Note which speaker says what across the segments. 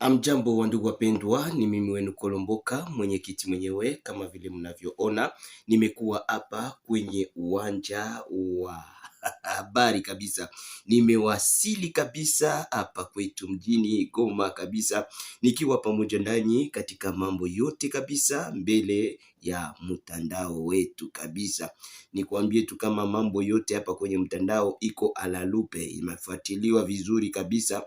Speaker 1: Amjambo wa ndugu wapendwa, ni mimi wenu Kolomboka, mwenyekiti mwenyewe. Kama vile mnavyoona, nimekuwa hapa kwenye uwanja wa habari kabisa. Nimewasili kabisa hapa kwetu mjini Goma kabisa, nikiwa pamoja nanyi katika mambo yote kabisa mbele ya mtandao wetu kabisa. Nikwambie tu kama mambo yote hapa kwenye mtandao iko alalupe, imefuatiliwa vizuri kabisa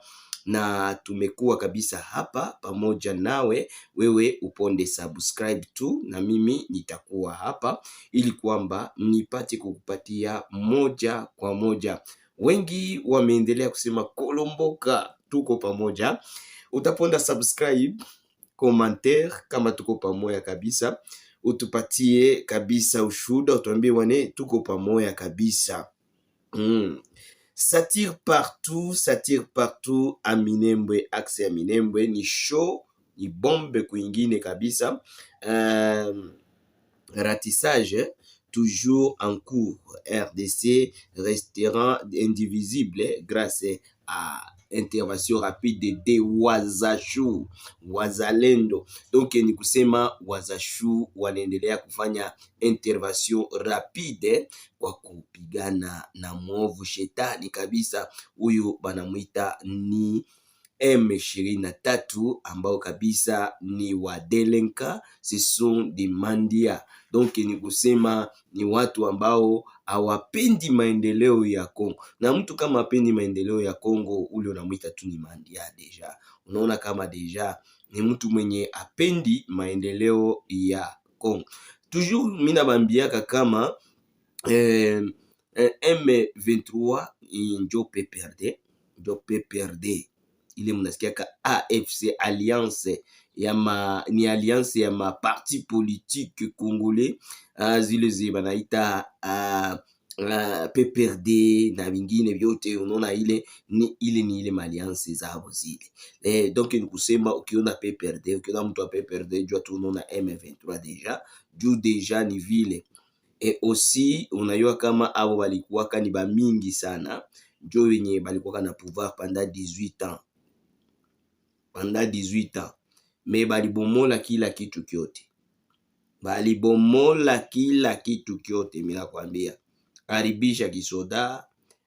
Speaker 1: na tumekuwa kabisa hapa pamoja nawe. Wewe uponde subscribe tu na mimi nitakuwa hapa ili kwamba nipate kukupatia moja kwa moja. Wengi wameendelea kusema Kolomboka, tuko pamoja. Utaponda subscribe, commentaire kama tuko pamoja kabisa. Utupatie kabisa ushuda, utuambie wane tuko pamoja kabisa. Satire partout a Minembwe, axe ya Minembwe ni show, ni bombe kwingine kabisa. Ratissage toujours en cours. RDC restera indivisible grâce à intervention rapide de Wazashu Wazalendo. Donc ni kusema Wazashu wanaendelea kufanya intervention rapide kwa kupigana na mwovu shetani kabisa. Huyu banamuita ni M23 ambao kabisa ni wadelenka, ce sont des mandia. Donc ni kusema ni watu ambao hawapendi maendeleo ya Kongo. Na mtu kama hapendi maendeleo ya Kongo, ule unamuita tu ni mandia deja. Unaona kama deja ni mtu mwenye hapendi maendeleo ya Kongo. Toujours mina bambiaka kama M23 njo PPRD. Ile mnasikia ka AFC alliance ni alliance ya ma parti politique congolais, zile banaita PPRD na vingine vyote. Unaona ile ni alliance zao zile. Donc ni kusema ukiona PPRD, ukiona mtu wa PPRD jua tu unaona M23 deja ni vile. Et aussi unayua kama abo balikuwa ni ba mingi sana, njo wenye balikuwa na pouvoir pendant 18 ans. Pendant 18 ans. Me balibomola kila kitu kyote. Balibomola kila kitu kyote, mina kwambia. Haribisha kisoda,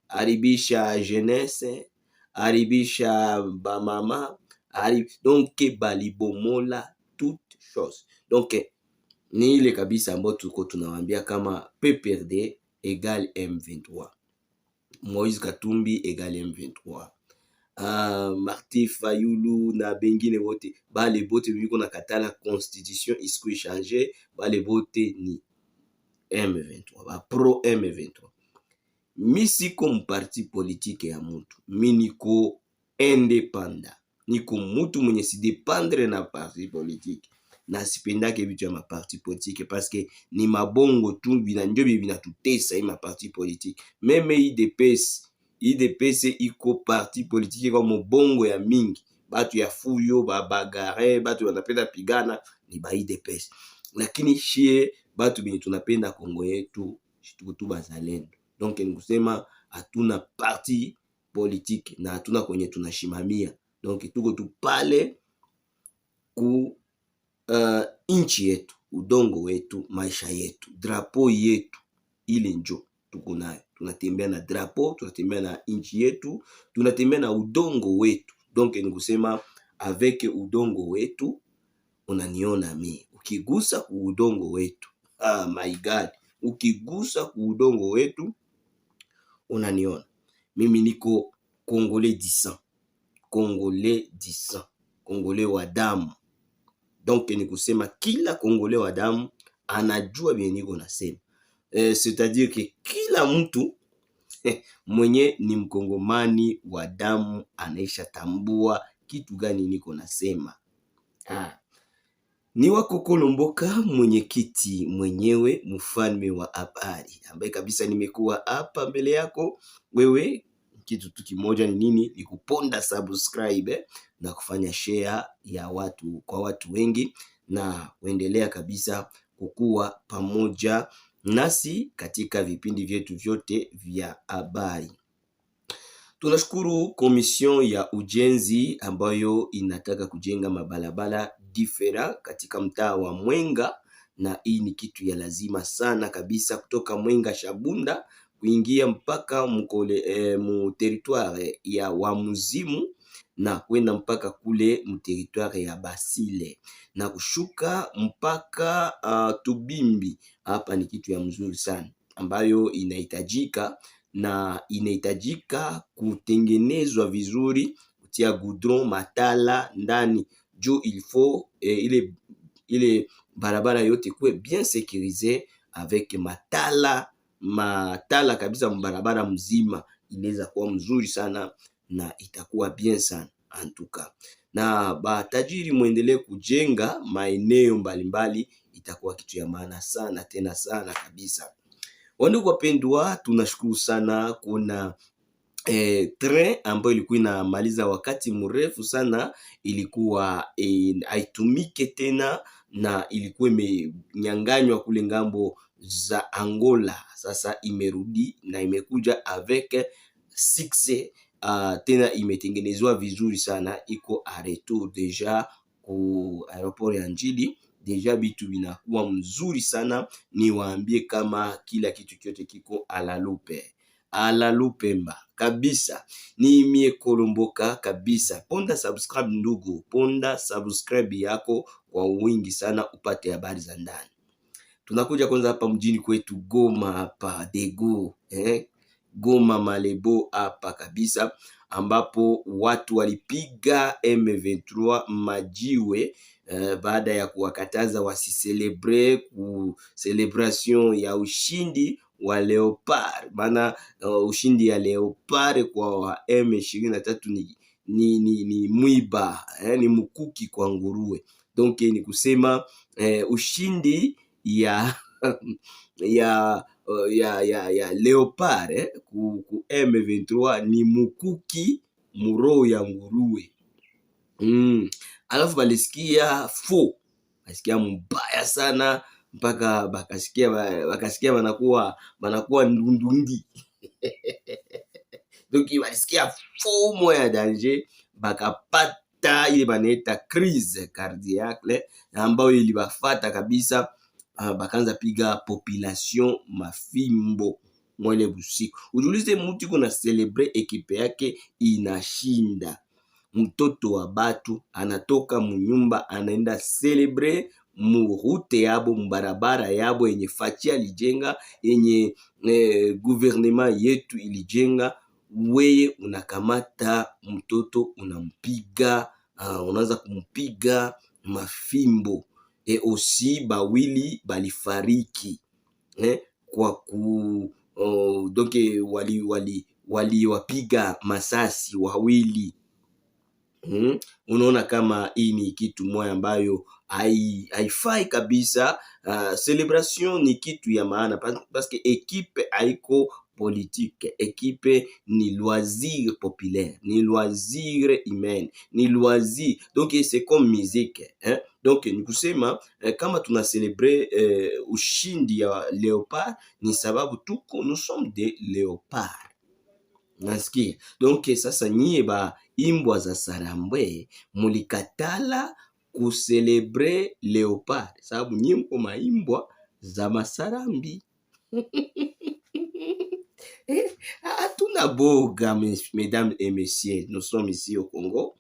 Speaker 1: haribisha jeunesse, haribisha ba mama, donc balibomola toute chose. Donc ni ile kabisa ambayo tuko tunawambia kama PPRD égale M23. Moïse Katumbi égale M23. Martin Fayulu na bengine bote, bale bote biko na katala constitution isiko changer, bale bote ni M23, ba pro M23. Mi siko mparti politique ya mutu, mi niko indépendant, niko mutu mwenye si dépendre na parti politique. Na sipendake vitu ya maparti politique parce que ni mabongo tu njo binatutesa ma parti politique. Meme IDPS iko parti politique kwa mobongo ya mingi, batu ya fuyo babagare, batu wanapenda pigana ni ba IDPS. Lakini shie batu bini tunapenda Kongo yetu, tuko tu bazalendo. Donc ni kusema hatuna parti politique na hatuna kwenye tunashimamia. Donc tuko tu pale ku inchi yetu, udongo wetu, maisha yetu, drapo yetu, ile njo tuko nayo. Tunatembea na drapo, tunatembea na inchi yetu, tunatembea na udongo wetu. Donc ni kusema avec udongo wetu unaniona mi. Ukigusa ku udongo wetu, my God, ukigusa ku udongo wetu unaniona. Mimi niko Congolais du sang, Congolais du sang, Congolais wa damu. Donc ni kusema kila Congolais wa damu anajua bien niko nasema. C'est-à-dire que kila mtu mwenye ni mkongomani wa damu anaisha tambua kitu gani niko nasema. Ni wako Kolomboka, mwenyekiti mwenyewe, mfalme wa habari, ambaye kabisa nimekuwa hapa mbele yako wewe. Kitu tu kimoja ni nini? Ni kuponda subscribe na kufanya share ya watu kwa watu wengi, na kuendelea kabisa kukua pamoja nasi katika vipindi vyetu vyote vya habari. Tunashukuru komision ya ujenzi ambayo inataka kujenga mabalabala difera katika mtaa wa Mwenga, na hii ni kitu ya lazima sana kabisa, kutoka Mwenga Shabunda kuingia mpaka mu territoire ya Wamuzimu na kwenda mpaka kule mu territoire ya Basile na kushuka mpaka Tubimbi. Hapa ni kitu ya mzuri sana ambayo inahitajika, na inahitajika kutengenezwa vizuri, kutia goudron matala ndani juu il faut ile barabara yote kuwe bien sécurisé avec matala kabisa. Barabara mzima inaweza kuwa mzuri sana na itakuwa bien sana antuka, na batajiri muendelee kujenga maeneo mbalimbali, itakuwa kitu ya maana sana tena sana kabisa. Wandugu wapendwa, tunashukuru sana. Kuna train ambayo ilikuwa inamaliza wakati mrefu sana, ilikuwa haitumike tena na ilikuwa imenyanganywa kule ngambo za Angola. Sasa imerudi na imekuja avec succès, tena imetengenezwa vizuri sana, iko a retour deja ku aeroport ya Njili. Deja bitu binakuwa mzuri sana, niwaambie kama kila kitu kyote kiko ala lupemba kabisa. Ni mie Kolomboka kabisa. Ponda subscribe ndugu, ponda subscribe yako kwa wingi sana upate habari za ndani. Tunakuja kwanza hapa mjini kwetu Goma, hapa Dego, Goma Malebo hapa kabisa, ambapo watu walipiga M23 majiwe baada ya kuwakataza wasicelebre ku celebration ya ushindi wa Leopard. Bana ushindi ya Leopard kwa wa M23 ni mwiba, ni mkuki kwa nguruwe. Donc ni kusema ushindi ya Leopard ku M23 ni mukuki muro ya nguruwe. Alafu balisikia basikia mbaya sana, mpaka bakasikia banakuwa ndundungi donc balisikia moya danger, bakapata ile banaita crise cardiaque ambayo ilibafata kabisa. Bakanza piga population mafimbo mwele busiku. Ujulize mutu kuna celebre ekipe yake inashinda, mtoto wa batu anatoka munyumba anaenda celebre murute yabo, mbarabara yabo yenye fachi alijenga, yenye gouvernement yetu ilijenga. Weye unakamata mtoto unampiga, unaanza kumpiga mafimbo. Aussi bawili balifariki kwa donc wali wapiga masasi wawili. Unaona kama hii ni kitu moja ambayo haifai kabisa. Celebration ni kitu ya maana parce que equipe haiko politique, equipe ni loisir populaire, ni loisir humain, ni loisir, donc c'est comme musique, donc ni kusema kama tuna celebre ushindi ya Leopard ni sababu tuko nous sommes des léopards. Nasikia donc sasa nyie ba imbwa za Sarambwe mulikatala kucelebre Leopard sababu nyie mko maimbwa za Masarambi. Hatuna boga mesdames et messieurs, nous sommes ici au Congo.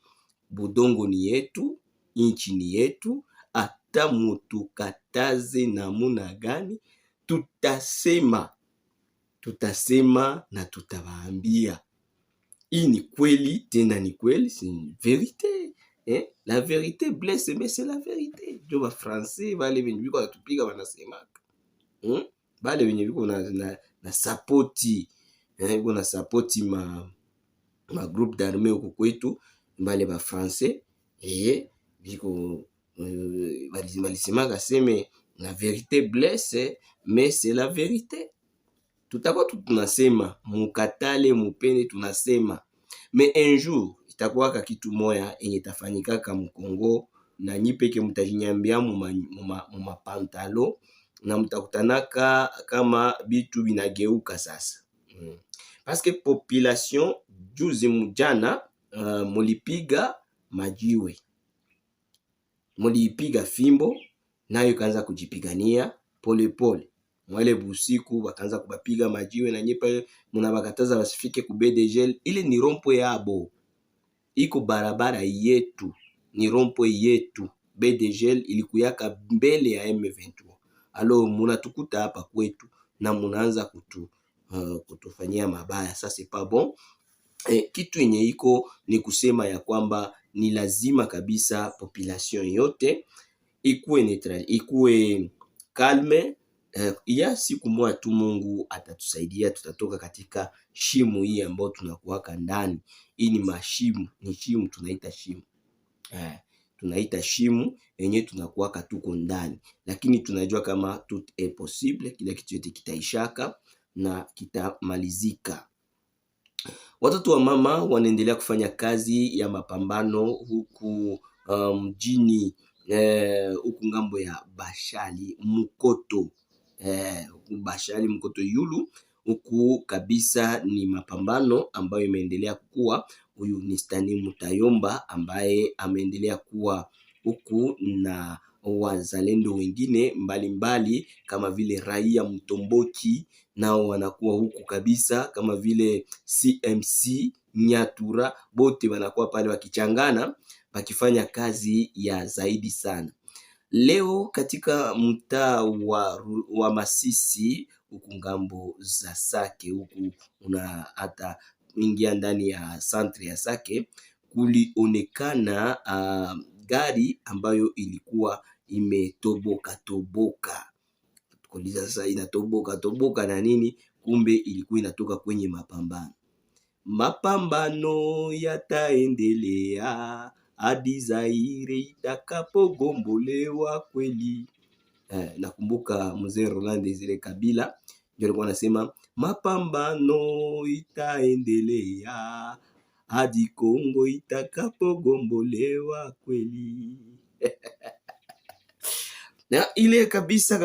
Speaker 1: Budongo ni yetu, inchi ni yetu. Ata mutukataze namuna gani, tutasema na tutawaambia hii ni kweli, tena ni kweli, c'est une vérité, la vérité blesse, mais c'est la vérité. Jo ba français bale benye biko natupiga wanasemaka, bale benye biko na sapoti, biko na sapoti ma groupe d'armée huko kwetu, bale ba français biko balisemaka seme la vérité blesse, mais c'est la vérité. Tutakuwa tunasema mukatale mupende, tunasema mais un jour itakuwa kitu moya yenye tafanyikaka mkongo, na nyipeke mutajinyambia mu mapantalo na mutakutanaka kama bitu binageuka sasa. parce que population juzi mjana mulipiga majiwe, mulipiga fimbo nayo ikaanza kujipigania polepole. Mwele busiku wakaanza kubapiga majiwe na nyepe munabakataza basifike ku BDGL. Ile ni rompoe yabo, iko barabara yetu, ni rompoe yetu. BDGL ilikuyaka mbele ya M23. Alo munatukuta hapa kwetu na munaanza kutufanyia mabaya. Sasa c'est pas bon. Kitu yenye iko ni kusema ya kwamba ni lazima kabisa population yote ikuwe neutral, ikuwe kalme. Ya siku moja tu Mungu atatusaidia, tutatoka katika shimu hii ambayo tunakuwaka ndani. Hii ni mashimu, ni shimu, tunaita shimu. Tunaita shimu yenye tunakuwaka tuko ndani, lakini tunajua kama tout est possible, kila kitu yote kitaishaka na kitamalizika. Watoto wa mama wanaendelea kufanya kazi ya mapambano huku mjini huku ngambo ya Bashali Mukoto, huku Bashali Mukoto Yulu, huku kabisa ni mapambano ambayo imeendelea kukua. Huyu ni Stani Mutayomba ambaye ameendelea kuwa huku na wazalendo wengine mbalimbali kama vile Raia Mtomboki, nao wanakuwa huku kabisa, kama vile CMC Nyatura, bote wanakuwa pale wakichangana wakifanya kazi ya zaidi sana. Leo katika mtaa wa Masisi huku ngambo za Sake, huku una hata ingia ndani ya centre ya Sake, kulionekana gari ambayo ilikuwa imetoboka. Tukuuliza sasa inatoboka na nini? Kumbe ilikuwa inatoka kwenye mapambano. Mapambano yataendelea hadi Zaire itakapogombolewa kweli. Nakumbuka mzee Roland Desire Kabila ndio alikuwa anasema mapambano itaendelea hadi Kongo itakapogombolewa kweli. Na ile kabisa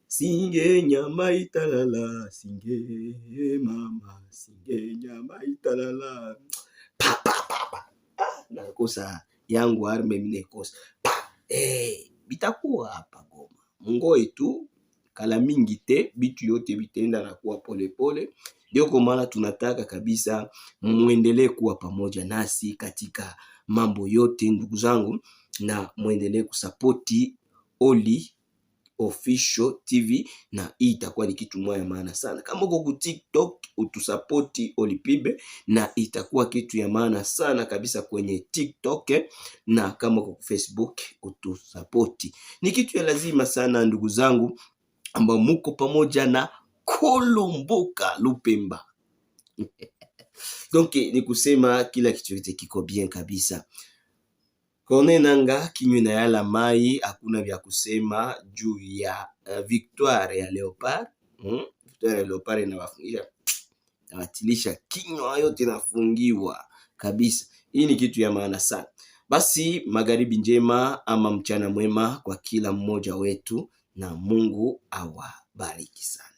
Speaker 1: singe nyama italala, singe mama, singe nyama italala. Nakosa yangu arme minekosa. Bitakuwa hapa Goma. Mungoe tu kala mingi te, bitu yote bitenda na kuwa pole pole. Ndio kwa maana tunataka kabisa muendelee kuwa pamoja nasi katika mambo yote ndugu zangu, na muendelee kusapoti Oli Official TV, na hii itakuwa ni kitu moja maana sana. Kama uko ku TikTok utusapoti Oli Pibe, na itakuwa kitu ya maana sana kabisa kwenye TikTok, na kama uko ku Facebook utusapoti. Ni kitu ya lazima sana ndugu zangu ambao muko pamoja na Kolomboka Lupemba. Donc ni kusema kila kitu yote kiko bien kabisa. Kone nanga kinywe na yala mai, hakuna vya kusema juu ya victoire ya Leopard. Victoire ya Leopard inawafungisha, inawatilisha kinywa yote inafungiwa kabisa. Hii ni kitu ya maana sana. Basi magharibi njema ama mchana mwema kwa kila mmoja wetu, na Mungu awabariki sana.